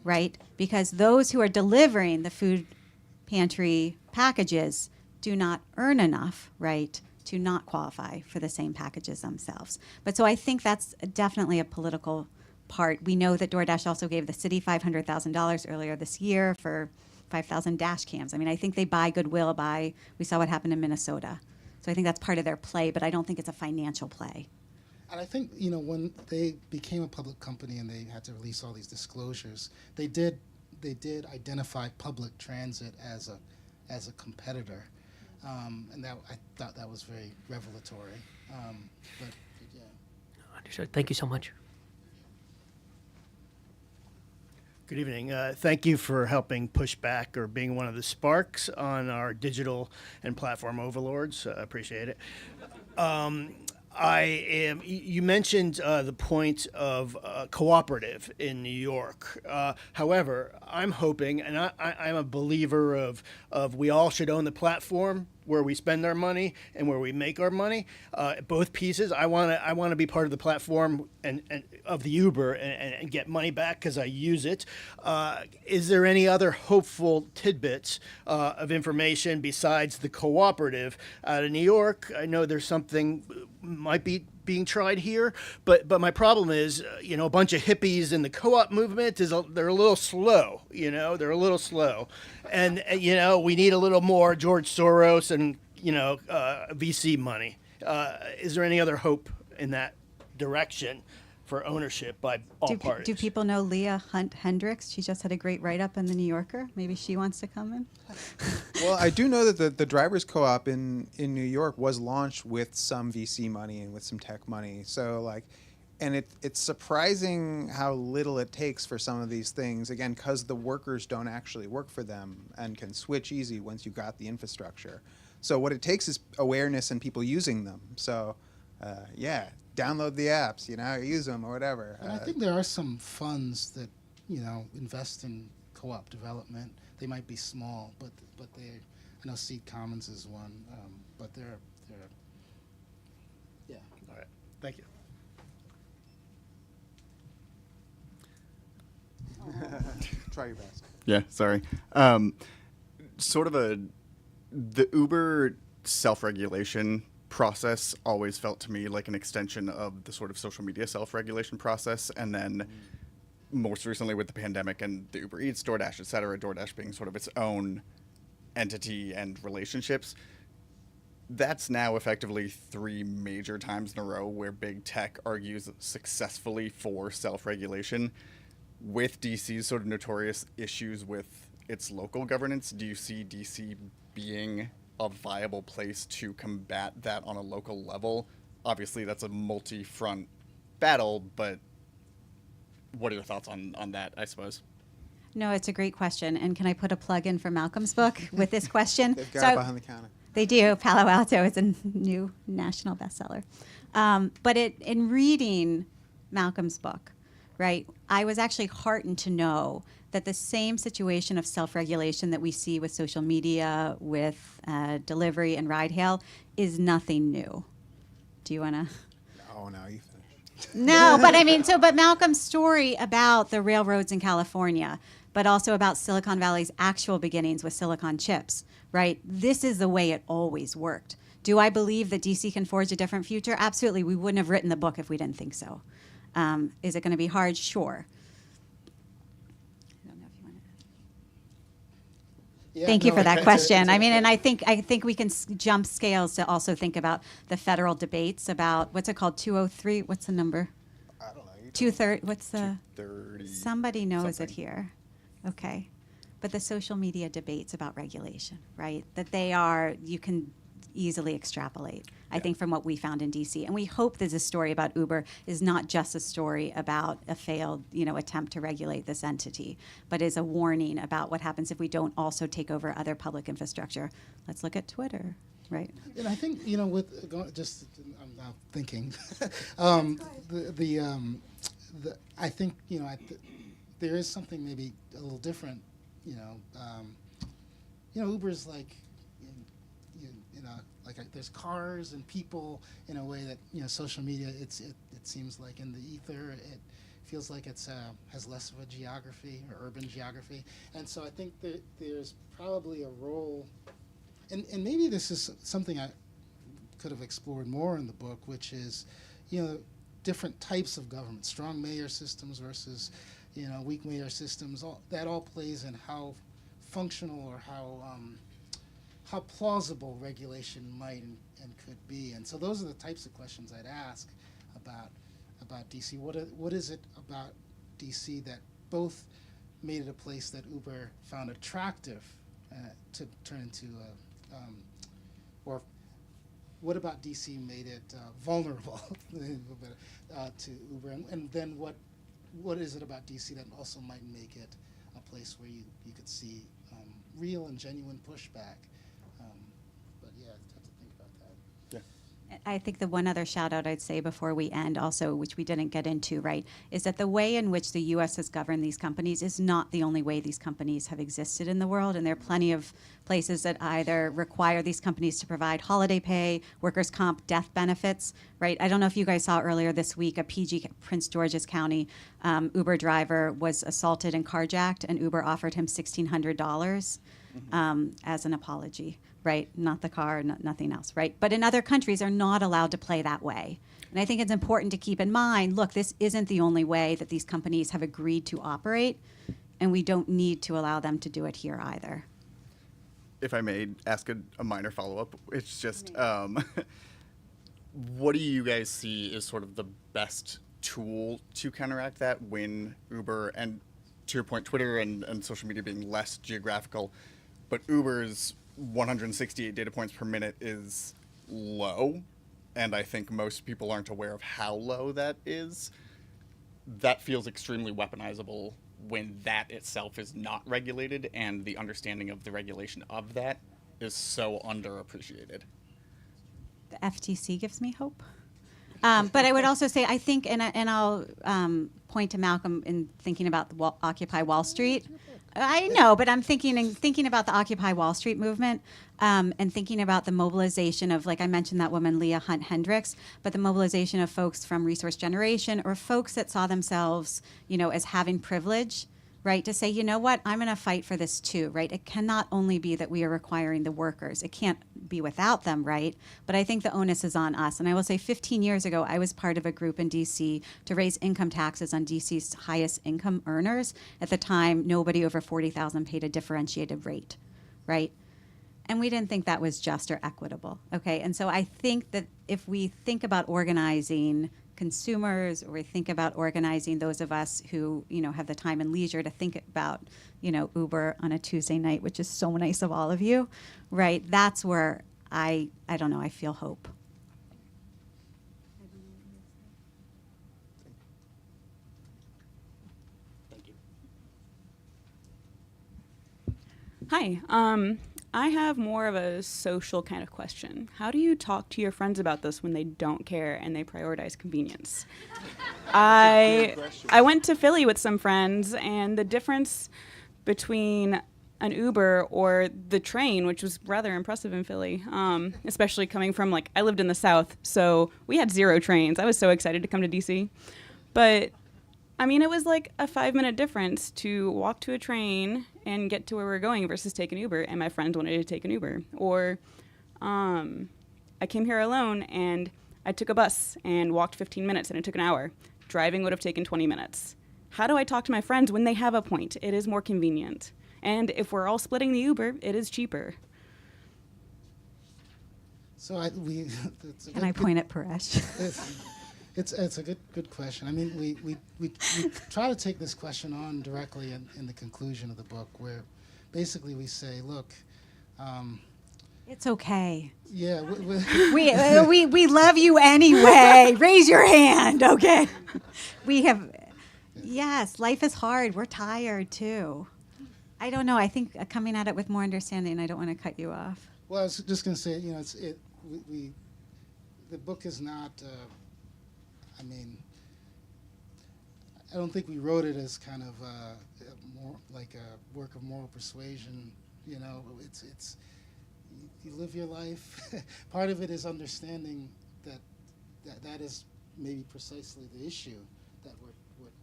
right? Because those who are delivering the food pantry packages do not earn enough, right, to not qualify for the same packages themselves. But so I think that's definitely a political part. We know that DoorDash also gave the city $500,000 earlier this year for 5,000 dash cams. I mean, I think they buy goodwill by, we saw what happened in Minnesota. So I think that's part of their play, but I don't think it's a financial play. And I think, you know, when they became a public company and they had to release all these disclosures, they did identify public transit as a competitor, and that I thought that was very revelatory. But yeah. Understood. Thank you so much. Good evening. Thank you for helping push back or being one of the sparks on our digital and platform overlords. Appreciate it. You mentioned the point of cooperative in New York. However, I'm hoping, and I'm a believer of we all should own the platform where we spend our money and where we make our money. Both pieces. I want to be part of the platform and of the Uber and get money back because I use it. Is there any other hopeful tidbits of information besides the cooperative out of New York? I know there's something might be being tried here, but my problem is, you know, a bunch of hippies in the co-op movement they're a little slow, you know, and you know, we need a little more George Soros and, you know, VC money. Is there any other hope in that direction for ownership by all parties? Do people know Leah Hunt Hendricks? She just had a great write-up in the New Yorker. Maybe she wants to come in. Well, I do know that the drivers co-op in New York was launched with some VC money and with some tech money. So like, and it's surprising how little it takes for some of these things, again, because the workers don't actually work for them and can switch easy once you've got the infrastructure. So what it takes is awareness and people using them. So yeah, download the apps, you know, use them or whatever. And I think there are some funds that, you know, invest in co-op development. They might be small, but they, I know Seed Commons is one, but they're yeah. All right. Thank you. Try your best. Yeah, sorry. Sort of the Uber self-regulation process always felt to me like an extension of the sort of social media self-regulation process, and then most recently with the pandemic and the Uber Eats, DoorDash, et cetera, DoorDash being sort of its own entity and relationships. That's now effectively 3 major times in a row where big tech argues successfully for self-regulation. With DC's sort of notorious issues with its local governance, do you see DC being a viable place to combat that on a local level? Obviously, that's a multi-front battle, but what are your thoughts on that, I suppose? No, it's a great question. And can I put a plug in for Malcolm's book with this question? They've got it behind the counter. They do. Palo Alto is a new national bestseller. But in reading Malcolm's book, right, I was actually heartened to know that the same situation of self-regulation that we see with social media, with delivery and ride hail is nothing new. Do you want to? Oh, no, you finish. No, but I mean, but Malcolm's story about the railroads in California, but also about Silicon Valley's actual beginnings with silicon chips, right? This is the way it always worked. Do I believe that DC can forge a different future? Absolutely. We wouldn't have written the book if we didn't think so. Is it going to be hard? Sure. Yeah, Thank you no, for that it's question. a- I mean, and I think we can jump scales to also think about the federal debates about what's it called, 203. What's the number? I don't know. You 230. What's the? 30. Somebody knows something. it here. Okay, but the social media debates about regulation, right? That they are, you can easily extrapolate, I think, from what we found in DC. And we hope that this story about Uber is not just a story about a failed, attempt to regulate this entity, but is a warning about what happens if we don't also take over other public infrastructure. Let's look at Twitter, right? And I think I'm now thinking, I think there is something maybe a little different. Uber's like, there's cars and people in a way that social media. It seems like in the ether. It feels like it's has less of a geography or urban geography, and so I think that there's probably a role, and maybe this is something I could have explored more in the book, which is, different types of government, strong mayor systems versus, weak mayor systems. That all plays in how functional or how plausible regulation might and could be. And so those are the types of questions I'd ask about DC. What is it about DC that both made it a place that Uber found attractive to turn into or what about DC made it vulnerable to Uber? And then what is it about DC that also might make it a place where you could see real and genuine pushback? But yeah, I have to think about that. Yeah. I think the one other shout out I'd say before we end also, which we didn't get into, right, is that the way in which the U.S. has governed these companies is not the only way these companies have existed in the world. And there are plenty of places that either require these companies to provide holiday pay, workers' comp, death benefits, right? I don't know if you guys saw earlier this week, a PG, Prince George's County Uber driver was assaulted and carjacked, and Uber offered him $1,600 as an apology. Right, not the car, nothing else, right? But in other countries are not allowed to play that way. And I think it's important to keep in mind, look, this isn't the only way that these companies have agreed to operate, and we don't need to allow them to do it here either. If I may ask a minor follow-up, it's just, what do you guys see as sort of the best tool to counteract that when Uber, and to your point, Twitter and social media being less geographical, but Uber's 168 data points per minute is low, and I think most people aren't aware of how low that is. That feels extremely weaponizable when that itself is not regulated, and the understanding of the regulation of that is so underappreciated. The FTC gives me hope. But I would also say, I think, and I'll point to Malcolm in thinking about the Occupy Wall Street. I know, but I'm thinking about the Occupy Wall Street movement and thinking about the mobilization of, like I mentioned, that woman, Leah Hunt Hendricks, but the mobilization of folks from Resource Generation or folks that saw themselves, as having privilege, right, to say, you know what, I'm going to fight for this too, right? It cannot only be that we are requiring the workers. It can't be without them, right? But I think the onus is on us. And I will say 15 years ago, I was part of a group in D.C. to raise income taxes on D.C.'s highest income earners. At the time, nobody over $40,000 paid a differentiated rate, right? And we didn't think that was just or equitable, okay? And so I think that if we think about organizing consumers, or we think about organizing those of us who, have the time and leisure to think about, Uber on a Tuesday night, which is so nice of all of you, right? That's where I don't know, I feel hope. Thank you. Hi. I have more of a social kind of question. How do you talk to your friends about this when they don't care and they prioritize convenience? I went to Philly with some friends, and the difference between an Uber or the train, which was rather impressive in Philly, especially coming from, I lived in the South, so we had 0 trains. I was so excited to come to DC. But it was like a 5-minute difference to walk to a train and get to where we were going versus take an Uber, and my friends wanted to take an Uber. Or I came here alone, and I took a bus and walked 15 minutes, and it took an hour. Driving would have taken 20 minutes. How do I talk to my friends when they have a point? It is more convenient. And if we're all splitting the Uber, it is cheaper. So Can I point at Paresh? It's a good question. We try to take this question on directly in the conclusion of the book, where basically we say, look, It's okay. Yeah, We love you anyway. Raise your hand, okay? We have, yes, life is hard. We're tired too. I don't know. I think coming at it with more understanding. I don't want to cut you off. well, I was just going to say, the book is not. I mean, I don't think we wrote it as kind of more like a work of moral persuasion. It's you live your life. Part of it is understanding that is maybe precisely the issue that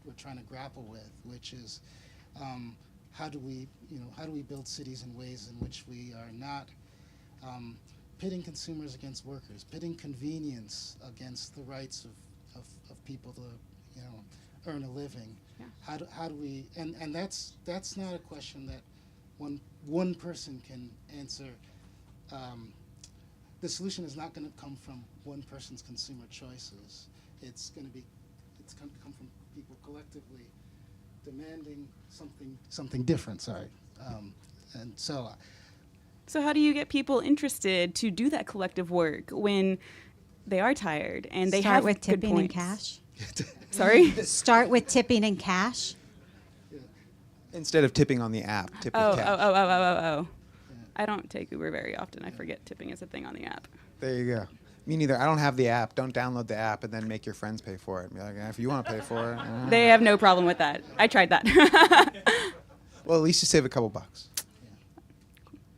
we're trying to grapple with, which is how do we build cities in ways in which we are not pitting consumers against workers, pitting convenience against the rights of people to earn a living. Yeah. How do we and that's not a question that one person can answer. The solution is not going to come from one person's consumer choices. It's going to come from people collectively demanding something different. Sorry, and so. So how do you get people interested to do that collective work when they are tired and they Start have with good tipping and points? cash. Sorry? Start with tipping and cash. Instead of tipping on the app, tip with cash. Oh. I don't take Uber very often. I forget tipping is a thing on the app. There you go. Me neither. I don't have the app. Don't download the app and then make your friends pay for it. Be like, if you want to pay for it. They have no problem with that. I tried that. Well, at least you save a couple bucks.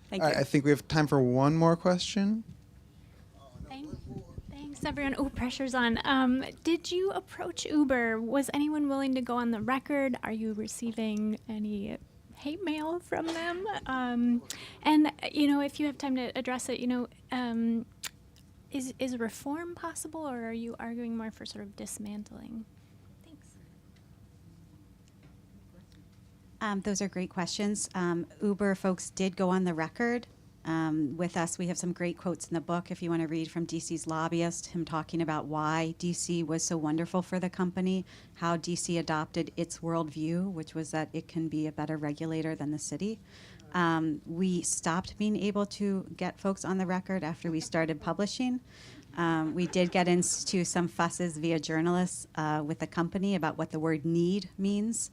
Thank All you. right, I think we have time for one more question. Thanks, everyone. Oh, pressure's on. Did you approach Uber? Was anyone willing to go on the record? Are you receiving any hate mail from them? And if you have time to address it, is reform possible, or are you arguing more for sort of dismantling? Thanks. Those are great questions. Uber folks did go on the record with us. We have some great quotes in the book if you want to read from DC's lobbyist, him talking about why DC was so wonderful for the company, how DC adopted its worldview, which was that it can be a better regulator than the city. We stopped being able to get folks on the record after we started publishing. We did get into some fusses via journalists with the company about what the word need means,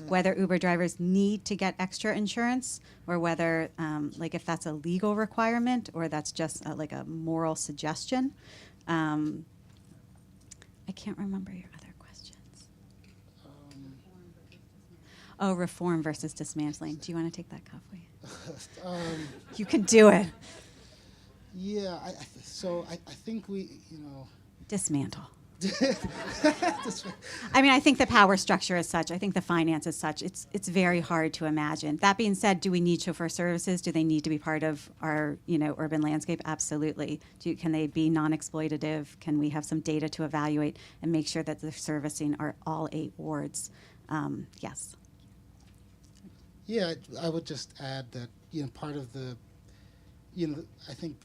whether Uber drivers need to get extra insurance, or whether, if that's a legal requirement or that's just like a moral suggestion. I can't remember your other questions. Reform versus dismantling. Do you want to take that, Kafui? You can do it. Yeah, I think we, Dismantle. I think the power structure is such. I think the finance is such. It's very hard to imagine. That being said, do we need chauffeur services? Do they need to be part of our urban landscape? Absolutely. Can they be non-exploitative? Can we have some data to evaluate and make sure that they're servicing all 8 wards? Yes. Yeah, I would just add that part of the, I think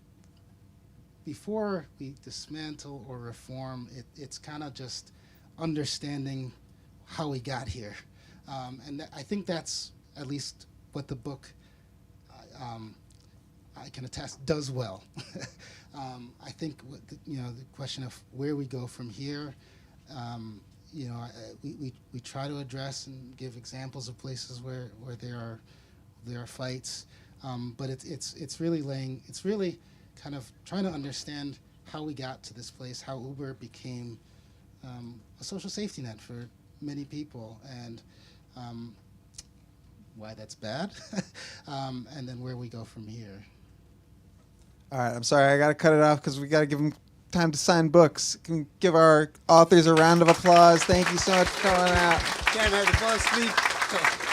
before we dismantle or reform, it's kind of just understanding how we got here, and I think that's at least what the book, I can attest, does well. I think the question of where we go from here, we try to address and give examples of places where there are fights, but it's really kind of trying to understand how we got to this place, how Uber became a social safety net for many people, and why that's bad, and then where we go from here. All right, I'm sorry, I got to cut it off because we got to give them time to sign books. Can we give our authors a round of applause? Thank you so much for coming out. Can't have the boss speak.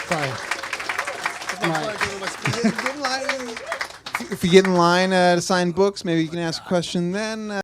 Sorry. If you get in line to sign books, maybe you can ask a question then.